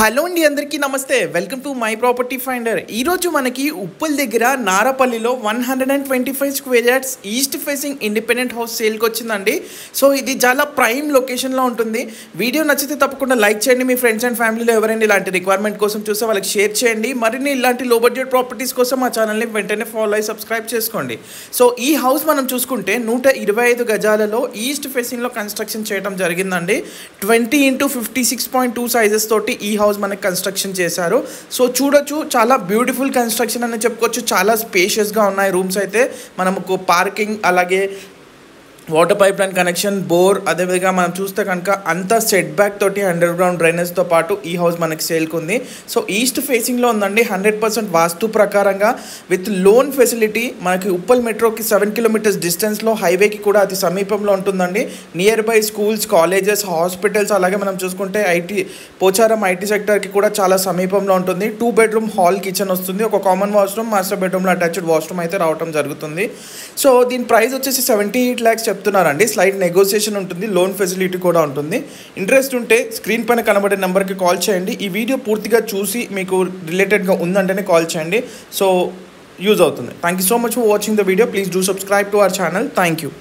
Hello అండి, అందరికీ నమస్తే. Welcome to my property finder. ఈరోజు మనకి ఉప్పల్ దగ్గర నారపల్లిలో 125 square yards east facing independent house సేల్కి వచ్చిందండి. సో ఇది చాలా ప్రైమ్ లొకేషన్లో ఉంటుంది. వీడియో నచ్చితే తప్పకుండా లైక్ చేయండి. మీ ఫ్రెండ్స్ అండ్ ఫ్యామిలీలో ఎవరైనా ఇలాంటి రిక్వైర్మెంట్ కోసం చూస్తే వాళ్ళకి షేర్ చేయండి. మరిన్ని ఇలాంటి లో బడ్జెట్ ప్రాపర్టీస్ కోసం మా ఛానల్ని వెంటనే ఫాలో అయ్యి సబ్స్క్రైబ్ చేసుకోండి. సో ఈ హౌస్ మనం చూసుకుంటే 125 గజాలలో ఈస్ట్ ఫేసింగ్లో కన్స్ట్రక్షన్ చేయడం జరిగిందండి. 20x56.2 సైజెస్ తోటి ఈ హౌస్ మనకి కన్స్ట్రక్షన్ చేశారు. సో చూడొచ్చు, చాలా బ్యూటిఫుల్ కన్స్ట్రక్షన్ అని చెప్పుకోవచ్చు. చాలా స్పేషియస్గా ఉన్నాయి రూమ్స్ అయితే. మనకు పార్కింగ్, అలాగే water pipe line connection, bore, అదేవిధంగా మనం చూస్తే కనుక అంతా సెట్ బ్యాక్ తోటి అండర్ గ్రౌండ్ డ్రైనేజ్తో పాటు ఈ హౌస్ మనకి సేల్కి ఉంది. సో ఈస్ట్ ఫేసింగ్లో ఉందండి. 100% వాస్తు ప్రకారంగా విత్ లోన్ ఫెసిలిటీ. మనకి ఉప్పల్ మెట్రోకి 7 కిలోమీటర్స్ డిస్టెన్స్లో, హైవేకి కూడా అతి సమీపంలో ఉంటుందండి. Near by schools, colleges, hospitals, అలాగే మనం చూసుకుంటే పోచారం ఐటీ సెక్టర్కి కూడా చాలా సమీపంలో ఉంటుంది. 2 బెడ్రూమ్ హాల్ కిచెన్ వస్తుంది. ఒక కామన్ వాష్రూమ్, మాస్టర్ బెడ్రూమ్లో అటాచ్డ్ వాష్రూమ్ అయితే రావడం జరుగుతుంది. సో దీని ప్రైస్ వచ్చేసి 78 lakhs చెప్తున్నారండి. స్లైట్ నెగోసియేషన్ ఉంటుంది, లోన్ ఫెసిలిటీ కూడా ఉంటుంది. ఇంట్రెస్ట్ ఉంటే స్క్రీన్ పైన కనబడే నెంబర్కి కాల్ చేయండి. ఈ వీడియో పూర్తిగా చూసి మీకు రిలేటెడ్గా ఉందంటేనే కాల్ చేయండి. సో యూజ్ అవుతుంది. Thank you so much for watching the video. Please do subscribe to our channel. Thank you.